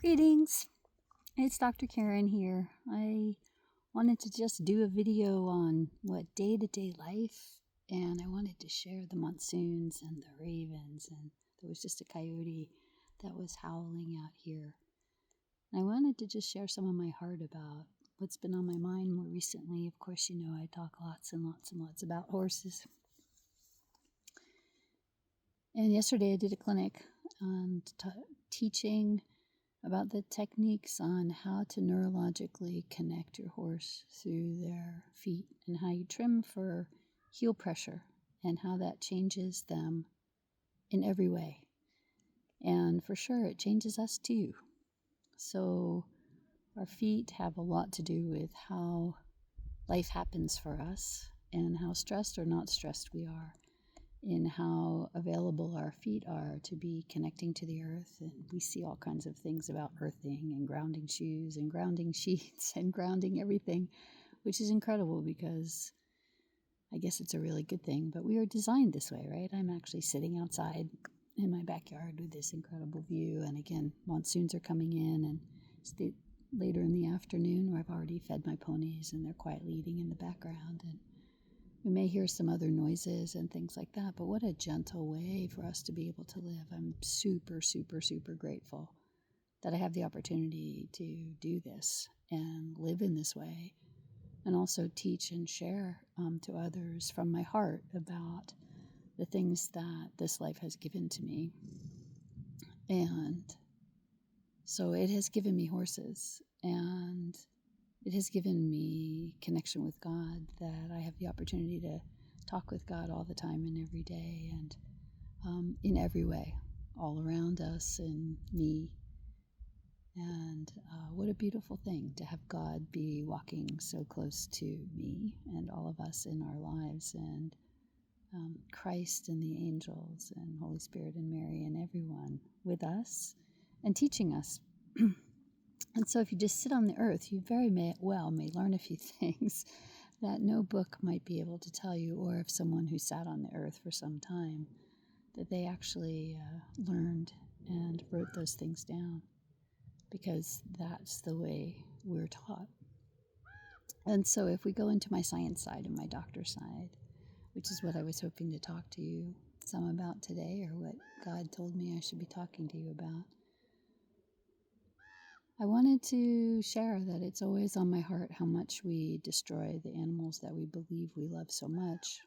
Greetings, it's Dr. Karen here. I wanted to just do a video on day-to-day life, and I wanted to share the monsoons and the ravens, and there was just a coyote that was howling out here. And I wanted to just share some of my heart about what's been on my mind more recently. Of course, you know I talk lots and lots and lots about horses. And yesterday I did a clinic on teaching about the techniques on how to neurologically connect your horse through their feet and how you trim for heel pressure and how that changes them in every way. And for sure, it changes us too. So our feet have a lot to do with how life happens for us and how stressed or not stressed we are, in how available our feet are to be connecting to the earth. And we see all kinds of things about earthing and grounding shoes and grounding sheets and grounding everything, which is incredible because I guess it's a really good thing, but we are designed this way, right? I'm actually sitting outside in my backyard with this incredible view, and again, monsoons are coming in, and it's later in the afternoon where I've already fed my ponies and they're quietly eating in the background, and we may hear some other noises and things like that, but what a gentle way for us to be able to live. I'm super, super, super grateful that I have the opportunity to do this and live in this way, and also teach and share to others from my heart about the things that this life has given to me. And so it has given me horses, and it has given me connection with God, that I have the opportunity to talk with God all the time and every day, and in every way, all around us and me. And what a beautiful thing to have God be walking so close to me and all of us in our lives, and Christ and the angels and Holy Spirit and Mary and everyone with us and teaching us. And so if you just sit on the earth, you very may learn a few things that no book might be able to tell you, or if someone who sat on the earth for some time, that they actually learned and wrote those things down, because that's the way we're taught. And so if we go into my science side and my doctor side, which is what I was hoping to talk to you some about today, or what God told me I should be talking to you about, I wanted to share that it's always on my heart how much we destroy the animals that we believe we love so much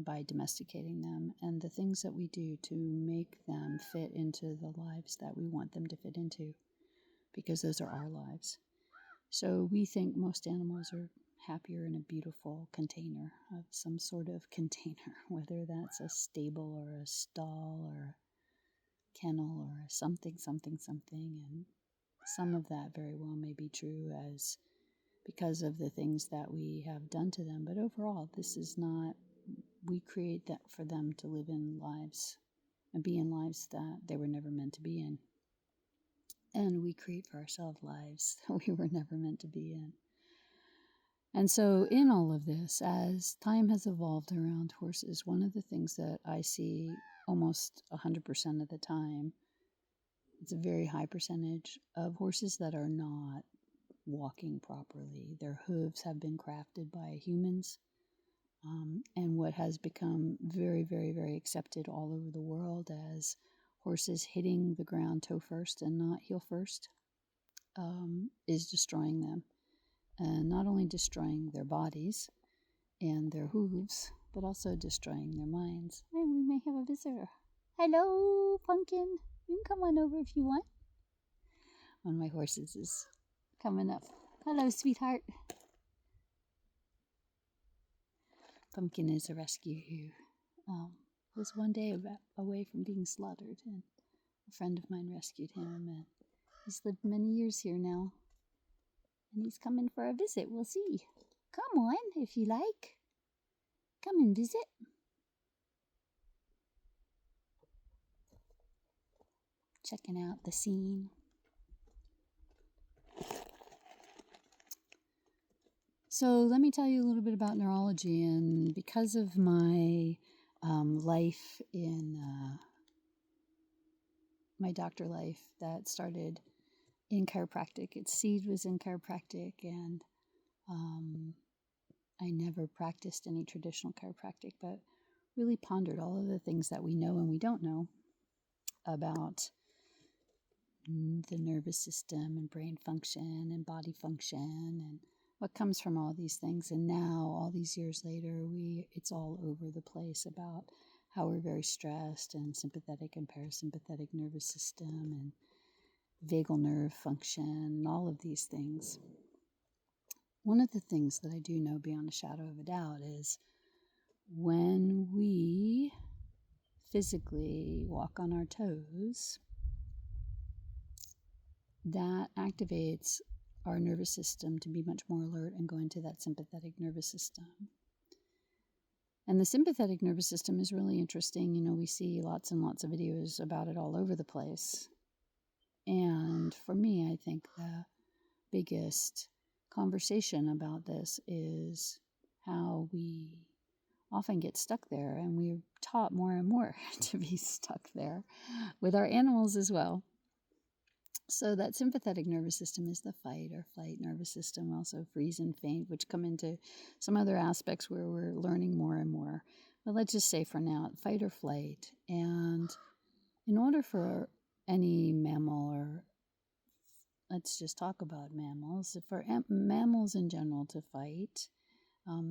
by domesticating them, and the things that we do to make them fit into the lives that we want them to fit into, because those are our lives. So we think most animals are happier in a beautiful container, of some sort of container, whether that's a stable or a stall or a kennel or a something, and some of that very well may be true, as because of the things that we have done to them. But overall, this is not, we create that for them to live in lives and be in lives that they were never meant to be in. And we create for ourselves lives that we were never meant to be in. And so in all of this, as time has evolved around horses, one of the things that I see almost 100% of the time, it's a very high percentage of horses that are not walking properly. Their hooves have been crafted by humans, and what has become very, very, very accepted all over the world as horses hitting the ground toe first and not heel first, is destroying them. And not only destroying their bodies and their hooves, but also destroying their minds. And we may have a visitor. Hello, Pumpkin. You can come on over if you want. One of my horses is coming up. Hello, sweetheart. Pumpkin is a rescue who was one day away from being slaughtered, and a friend of mine rescued him, and he's lived many years here now, and he's coming for a visit. We'll see. Come on, if you like. Come and visit. Checking out the scene. So let me tell you a little bit about neurology. And because of my life in my doctor life that started in chiropractic. Its seed was in chiropractic, and I never practiced any traditional chiropractic, but really pondered all of the things that we know and we don't know about the nervous system and brain function and body function and what comes from all these things. And now, all these years later, it's all over the place about how we're very stressed, and sympathetic and parasympathetic nervous system and vagal nerve function and all of these things. One of the things that I do know beyond a shadow of a doubt is when we physically walk on our toes, that activates our nervous system to be much more alert and go into that sympathetic nervous system. And the sympathetic nervous system is really interesting. We see lots and lots of videos about it all over the place. And for me, I think the biggest conversation about this is how we often get stuck there, and we're taught more and more to be stuck there with our animals as well. So that sympathetic nervous system is the fight or flight nervous system, also freeze and faint, which come into some other aspects where we're learning more and more. But let's just say for now, fight or flight. And in order for any mammal, or let's just talk about mammals, for mammals in general to fight,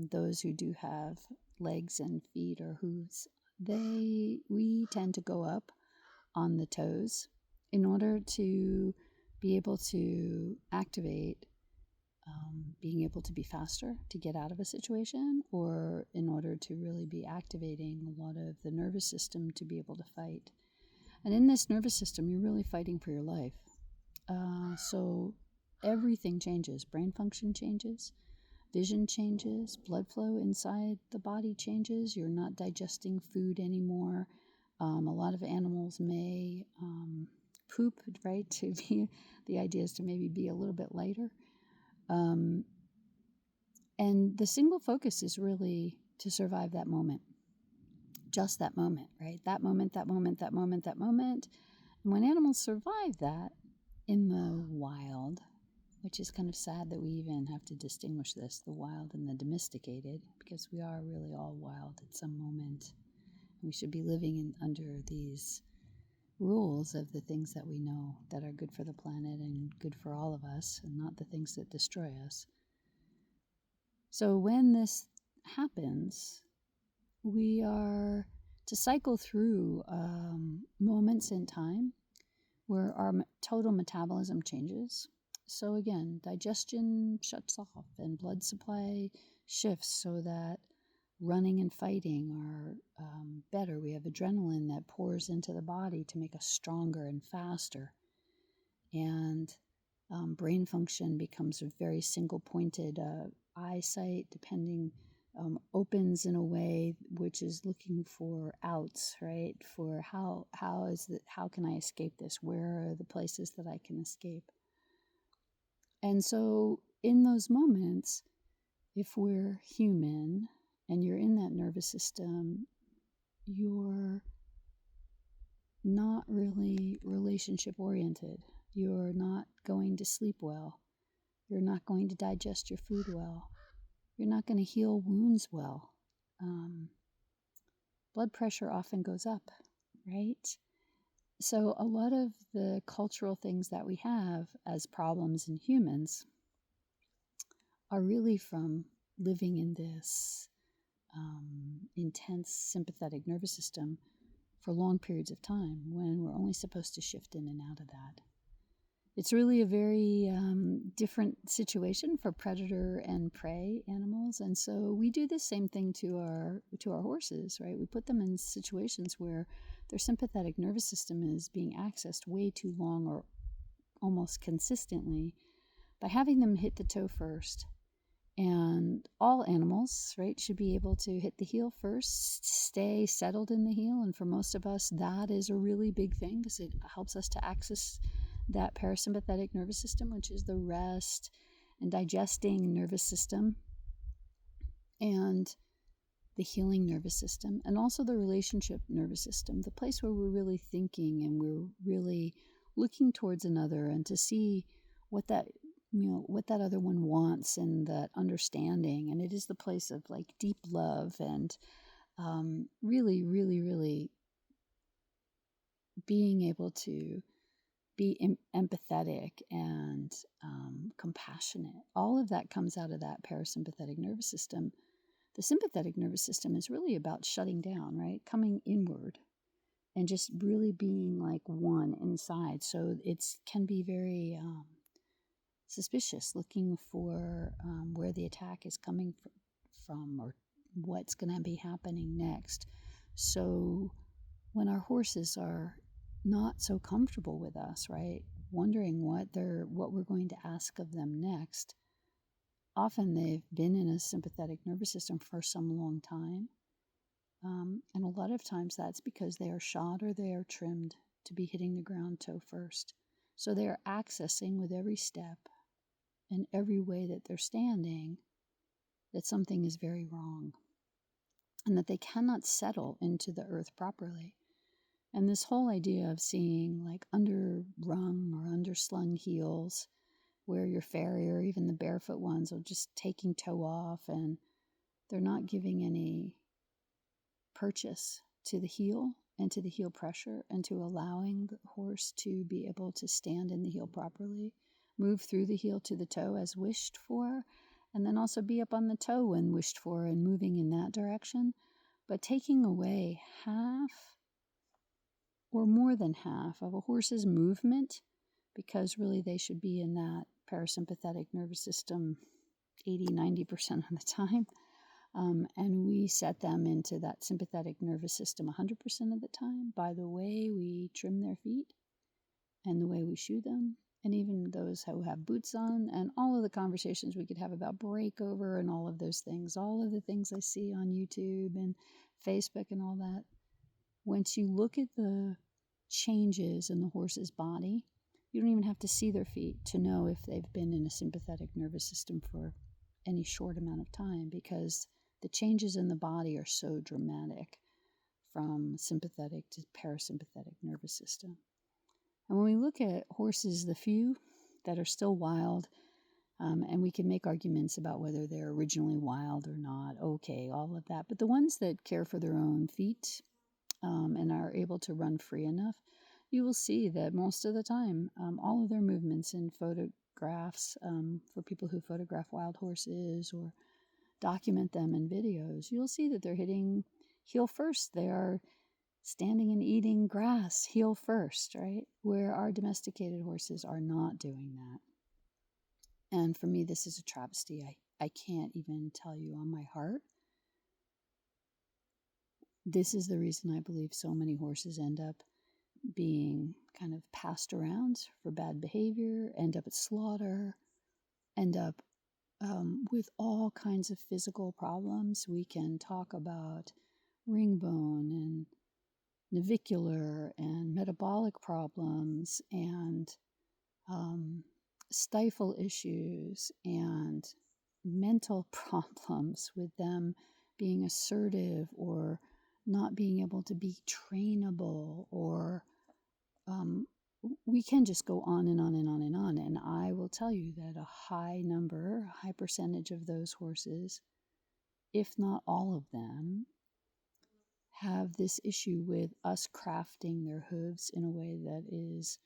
those who do have legs and feet or hooves, we tend to go up on the toes in order to be able to activate being able to be faster to get out of a situation, or in order to really be activating a lot of the nervous system to be able to fight. And in this nervous system, you're really fighting for your life. So everything changes. Brain function changes. Vision changes. Blood flow inside the body changes. You're not digesting food anymore. A lot of animals may poop, right? The idea is to maybe be a little bit lighter. And the single focus is really to survive that moment. Just that moment, right? That moment, that moment, that moment, that moment. And when animals survive that in the wild, which is kind of sad that we even have to distinguish this, the wild and the domesticated, because we are really all wild at some moment. We should be living under these rules of the things that we know that are good for the planet and good for all of us, and not the things that destroy us. So when this happens, we are to cycle through moments in time where our total metabolism changes. So again, digestion shuts off and blood supply shifts so that running and fighting are better. We have adrenaline that pours into the body to make us stronger and faster. And brain function becomes a very single-pointed. Eyesight, depending, opens in a way which is looking for outs, right? For how can I escape this? Where are the places that I can escape? And so in those moments, if we're human and you're in that nervous system, you're not really relationship oriented. You're not going to sleep well. You're not going to digest your food well. You're not going to heal wounds well. Blood pressure often goes up, right? So a lot of the cultural things that we have as problems in humans are really from living in this intense sympathetic nervous system for long periods of time when we're only supposed to shift in and out of that. It's really a very different situation for predator and prey animals, and so we do the same thing to our horses, right? We put them in situations where their sympathetic nervous system is being accessed way too long or almost consistently by having them hit the toe first. And all animals, right, should be able to hit the heel first, stay settled in the heel, and for most of us, that is a really big thing because it helps us to access that parasympathetic nervous system, which is the rest and digesting nervous system. And the healing nervous system, and also the relationship nervous system, the place where we're really thinking and we're really looking towards another and to see what that what that other one wants and that understanding. And it is the place of like deep love and really, really, really being able to be empathetic and compassionate. All of that comes out of that parasympathetic nervous system. The sympathetic nervous system is really about shutting down, right? Coming inward and just really being like one inside. So it can be very suspicious, looking for where the attack is coming from or what's going to be happening next. So when our horses are not so comfortable with us, right, wondering what we're going to ask of them next, often they've been in a sympathetic nervous system for some long time. And a lot of times that's because they are shod or they are trimmed to be hitting the ground toe first. So they are accessing with every step and every way that they're standing that something is very wrong and that they cannot settle into the earth properly. And this whole idea of seeing like underrung or underslung heels where your farrier, even the barefoot ones, are just taking toe off and they're not giving any purchase to the heel and to the heel pressure and to allowing the horse to be able to stand in the heel properly, move through the heel to the toe as wished for, and then also be up on the toe when wished for and moving in that direction. But taking away half or more than half of a horse's movement, because really they should be in that parasympathetic nervous system 80-90% of the time. And we set them into that sympathetic nervous system 100% of the time by the way we trim their feet and the way we shoe them, and even those who have boots on, and all of the conversations we could have about breakover and all of those things, all of the things I see on YouTube and Facebook and all that. Once you look at the changes in the horse's body, you don't even have to see their feet to know if they've been in a sympathetic nervous system for any short amount of time, because the changes in the body are so dramatic from sympathetic to parasympathetic nervous system. And when we look at horses, the few that are still wild, and we can make arguments about whether they're originally wild or not, okay, all of that. But the ones that care for their own feet and are able to run free enough, you will see that most of the time, all of their movements in photographs, for people who photograph wild horses or document them in videos, you'll see that they're hitting heel first. They are standing and eating grass heel first, right? Where our domesticated horses are not doing that. And for me, this is a travesty. I can't even tell you on my heart. This is the reason I believe so many horses end up being kind of passed around for bad behavior, end up at slaughter, end up with all kinds of physical problems. We can talk about ring bone and navicular and metabolic problems and stifle issues and mental problems with them being assertive or not being able to be trainable, or we can just go on and on and on and on. And I will tell you that a high percentage of those horses, if not all of them, have this issue with us crafting their hooves in a way that is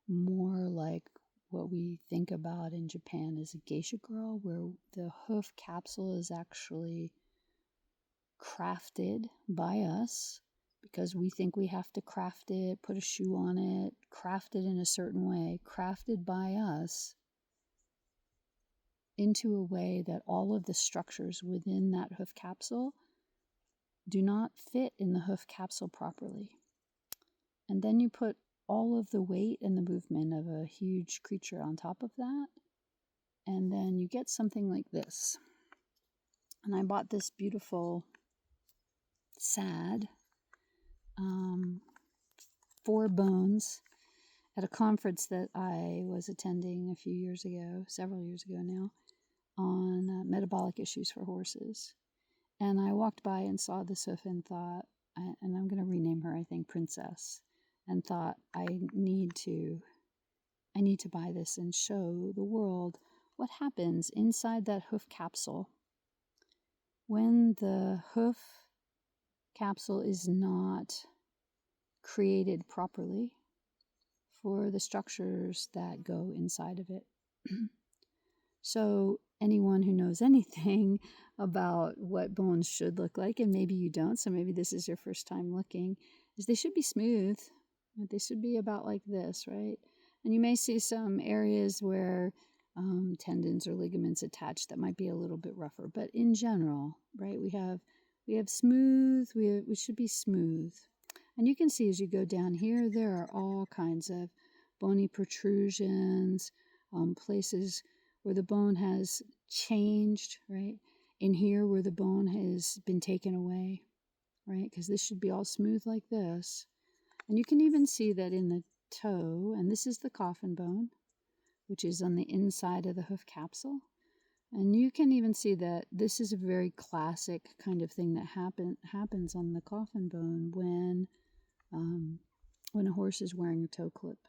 more like what we think about in Japan as a geisha girl, where the hoof capsule is actually crafted by us because we think we have to craft it, put a shoe on it, craft it in a certain way, crafted by us into a way that all of the structures within that hoof capsule do not fit in the hoof capsule properly. And then you put all of the weight and the movement of a huge creature on top of that, and then you get something like this. And I bought this beautiful sad 4 bones at a conference that I was attending a few years ago, several years ago now, on metabolic issues for horses. And I walked by and saw this hoof and thought, and I'm going to rename her, I think, Princess, and thought I need to buy this and show the world what happens inside that hoof capsule when the hoof capsule is not created properly for the structures that go inside of it. So anyone who knows anything about what bones should look like, and maybe you don't, so maybe this is your first time looking, is they should be smooth. They should be about like this, right? And you may see some areas where tendons or ligaments attached that might be a little bit rougher, but in general, right, we have smooth, we should be smooth. And you can see as you go down here, there are all kinds of bony protrusions, places where the bone has changed, right? In here where the bone has been taken away, right? Because this should be all smooth like this. And you can even see that in the toe, and this is the coffin bone, which is on the inside of the hoof capsule. And you can even see that this is a very classic kind of thing that happens on the coffin bone when a horse is wearing a toe clip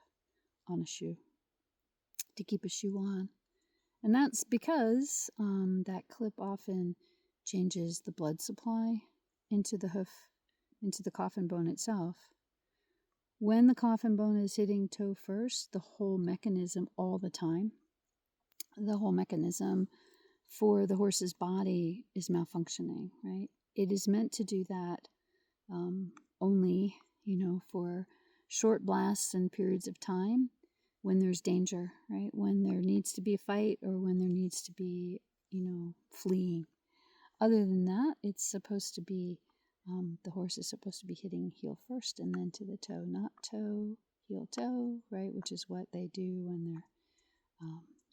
on a shoe to keep a shoe on. And that's because that clip often changes the blood supply into the hoof, into the coffin bone itself. When the coffin bone is hitting toe first, the whole mechanism all the time, the whole mechanism for the horse's body is malfunctioning, right? It is meant to do that only, for short blasts and periods of time when there's danger, right? When there needs to be a fight or when there needs to be, fleeing. Other than that, it's supposed to be, the horse is supposed to be hitting heel first and then to the toe, not toe, heel, toe, right? Which is what they do when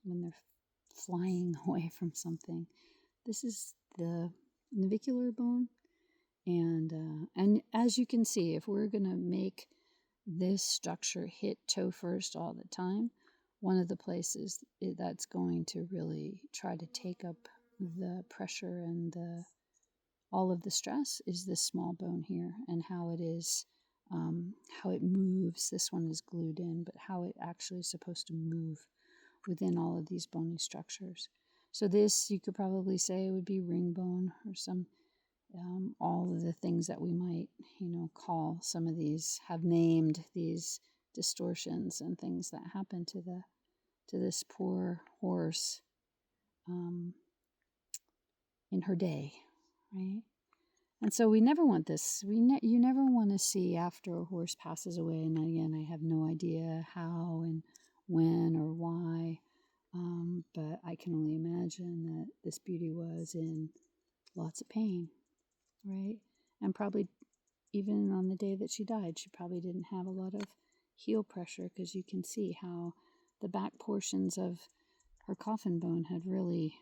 they're flying away from something. This is the navicular bone, and as you can see, if we're going to make this structure hit toe first all the time, one of the places that's going to really try to take up the pressure and all of the stress is this small bone here, and how it is, how it moves. This one is glued in, but how it actually is supposed to move within all of these bony structures. So this, you could probably say, would be ring bone, or some all of the things that we might, call some of these, have named these distortions and things that happen to this poor horse in her day, right? And so we never want this. You never want to see after a horse passes away, and again, I have no idea how and when or why, but I can only imagine that this beauty was in lots of pain, right? And probably even on the day that she died, she probably didn't have a lot of heel pressure, because you can see how the back portions of her coffin bone had really,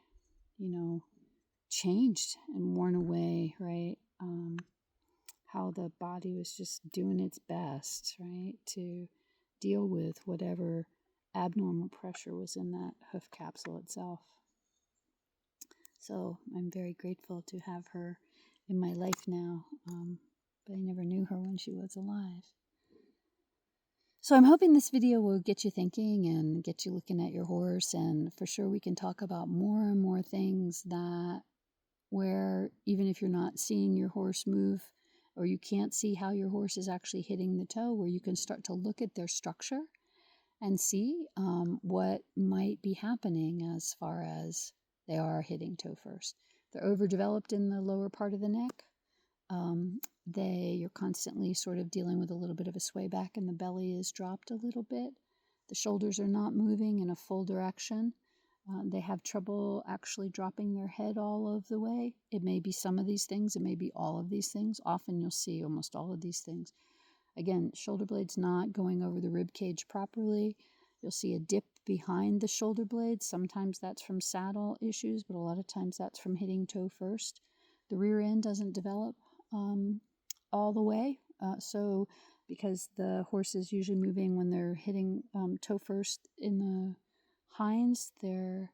changed and worn away, right? How the body was just doing its best, right, to deal with whatever abnormal pressure was in that hoof capsule itself. So I'm very grateful to have her in my life now, but I never knew her when she was alive. So I'm hoping this video will get you thinking and get you looking at your horse, and for sure we can talk about more and more things that where even if you're not seeing your horse move, or you can't see how your horse is actually hitting the toe, where you can start to look at their structure and see what might be happening as far as they are hitting toe first. They're overdeveloped in the lower part of the neck. You're constantly sort of dealing with a little bit of a sway back, and the belly is dropped a little bit. The shoulders are not moving in a full direction. They have trouble actually dropping their head all of the way. It may be some of these things. It may be all of these things. Often you'll see almost all of these things. Again, shoulder blades not going over the rib cage properly. You'll see a dip behind the shoulder blades. Sometimes that's from saddle issues, but a lot of times that's from hitting toe first. The rear end doesn't develop all the way. So because the horse is usually moving when they're hitting toe first in the hinds, their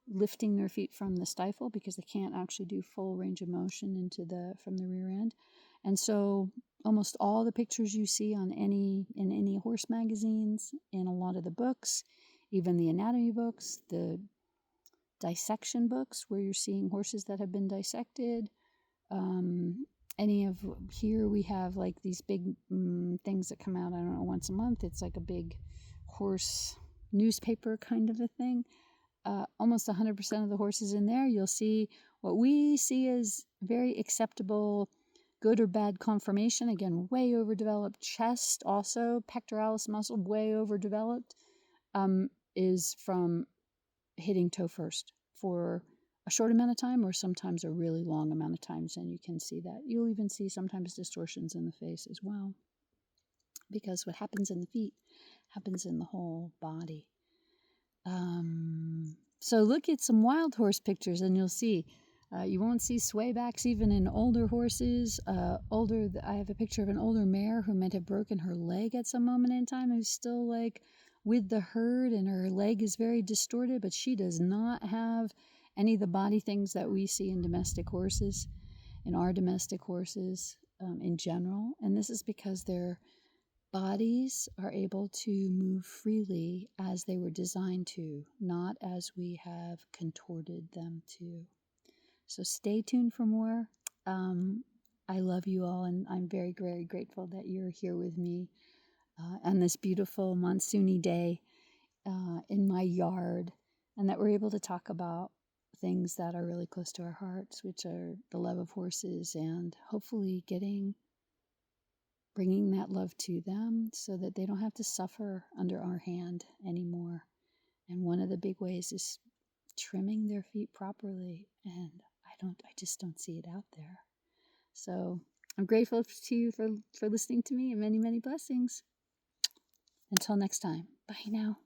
lifting their feet from the stifle because they can't actually do full range of motion from the rear end. And so almost all the pictures you see in any horse magazines, in a lot of the books, even the anatomy books, the dissection books where you're seeing horses that have been dissected, here we have like these big things that come out, I don't know, once a month. It's like a big horse newspaper kind of a thing. Almost 100% of the horses in there, you'll see what we see as very acceptable, good or bad conformation. Again, way overdeveloped chest, also pectoralis muscle, way overdeveloped, is from hitting toe first for a short amount of time or sometimes a really long amount of times, and you can see that. You'll even see sometimes distortions in the face as well, because what happens in the feet happens in the whole body. So look at some wild horse pictures and you'll see. You won't see swaybacks even in older horses. I have a picture of an older mare who might have broken her leg at some moment in time, who's still like with the herd, and her leg is very distorted, but she does not have any of the body things that we see in domestic horses, in our domestic horses in general. And this is because their bodies are able to move freely as they were designed to, not as we have contorted them to. So stay tuned for more. I love you all, and I'm very, very grateful that you're here with me on this beautiful monsoony day in my yard, and that we're able to talk about things that are really close to our hearts, which are the love of horses, and hopefully bringing that love to them so that they don't have to suffer under our hand anymore. And one of the big ways is trimming their feet properly, and I just don't see it out there. So I'm grateful to you for listening to me, and many, many blessings. Until next time, bye now.